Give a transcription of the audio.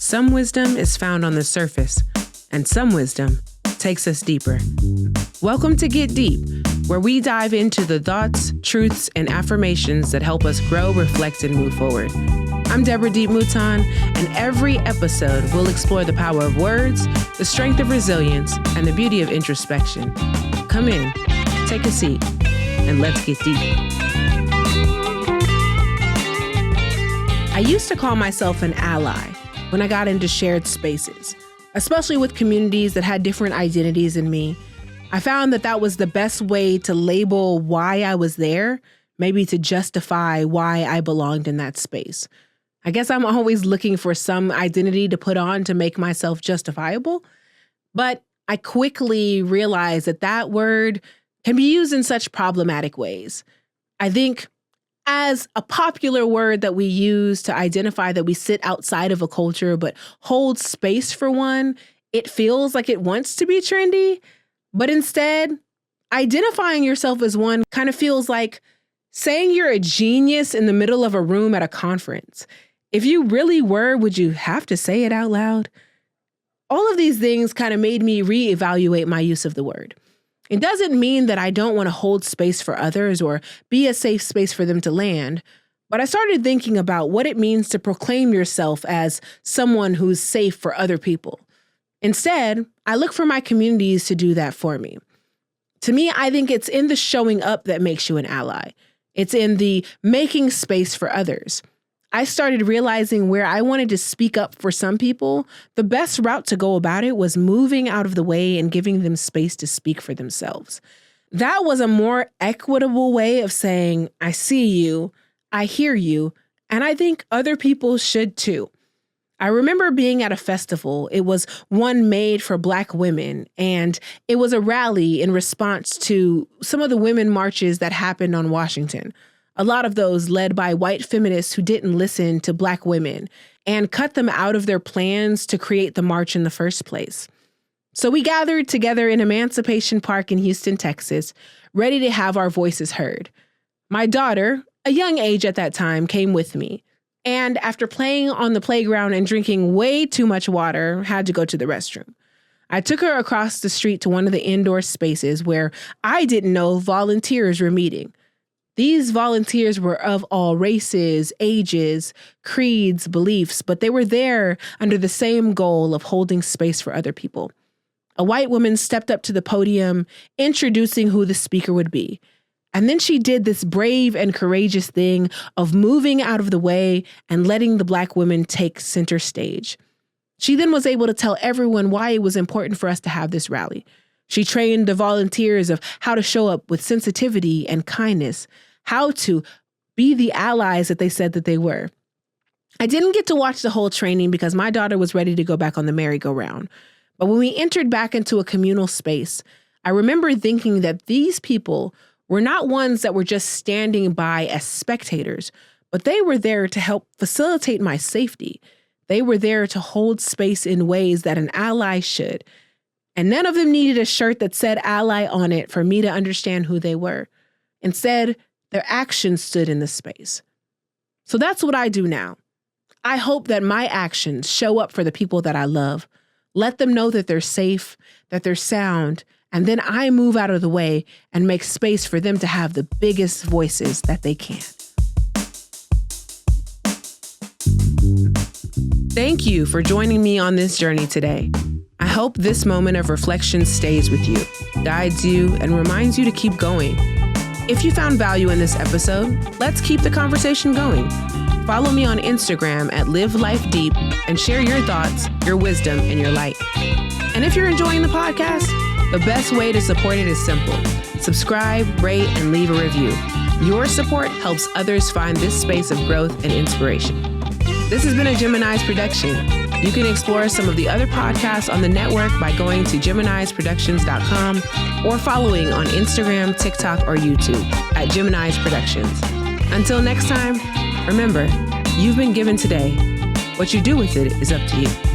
Some wisdom is found on the surface, and some wisdom takes us deeper. Welcome to Get Deep, where we dive into the thoughts, truths, and affirmations that help us grow, reflect, and move forward. I'm Deborah Deep Mouton, and every episode we'll explore the power of words, the strength of resilience, and the beauty of introspection. Come in, take a seat, and let's get deep. I used to call myself an ally when I got into shared spaces, especially with communities that had different identities than me. I found that that was the best way to label why I was there, maybe to justify why I belonged in that space. I guess I'm always looking for some identity to put on to make myself justifiable, but I quickly realized that that word can be used in such problematic ways. I think as a popular word that we use to identify that we sit outside of a culture but hold space for one, it feels like it wants to be trendy. But instead, identifying yourself as one kind of feels like saying you're a genius in the middle of a room at a conference. If you really were, would you have to say it out loud? All of these things kind of made me reevaluate my use of the word. It doesn't mean that I don't want to hold space for others or be a safe space for them to land, but I started thinking about what it means to proclaim yourself as someone who's safe for other people. Instead, I look for my communities to do that for me. To me, I think it's in the showing up that makes you an ally. It's in the making space for others. I started realizing where I wanted to speak up for some people, the best route to go about it was moving out of the way and giving them space to speak for themselves. That was a more equitable way of saying, I see you, I hear you, and I think other people should too. I remember being at a festival. It was one made for Black women, and it was a rally in response to some of the women marches that happened on Washington. A lot of those led by white feminists who didn't listen to Black women and cut them out of their plans to create the march in the first place. So we gathered together in Emancipation Park in Houston, Texas, ready to have our voices heard. My daughter, a young age at that time, came with me. And after playing on the playground and drinking way too much water, had to go to the restroom. I took her across the street to one of the indoor spaces where I didn't know volunteers were meeting. These volunteers were of all races, ages, creeds, beliefs, but they were there under the same goal of holding space for other people. A white woman stepped up to the podium, introducing who the speaker would be. And then she did this brave and courageous thing of moving out of the way and letting the Black women take center stage. She then was able to tell everyone why it was important for us to have this rally. She trained the volunteers of how to show up with sensitivity and kindness, how to be the allies that they said that they were. I didn't get to watch the whole training because my daughter was ready to go back on the merry-go-round. But when we entered back into a communal space, I remember thinking that these people were not ones that were just standing by as spectators, but they were there to help facilitate my safety. They were there to hold space in ways that an ally should. And none of them needed a shirt that said ally on it for me to understand who they were. Instead, their actions stood in the space. So that's what I do now. I hope that my actions show up for the people that I love. Let them know that they're safe, that they're sound, and then I move out of the way and make space for them to have the biggest voices that they can. Thank you for joining me on this journey today. I hope this moment of reflection stays with you, guides you, and reminds you to keep going. If you found value in this episode, let's keep the conversation going. Follow me on Instagram at Live Life Deep and share your thoughts, your wisdom, and your light. And if you're enjoying the podcast, the best way to support it is simple. Subscribe, rate, and leave a review. Your support helps others find this space of growth and inspiration. This has been a Gemini's production. You can explore some of the other podcasts on the network by going to GeminisProductions.com or following on Instagram, TikTok, or YouTube at Gemini's Productions. Until next time, remember, you've been given today. What you do with it is up to you.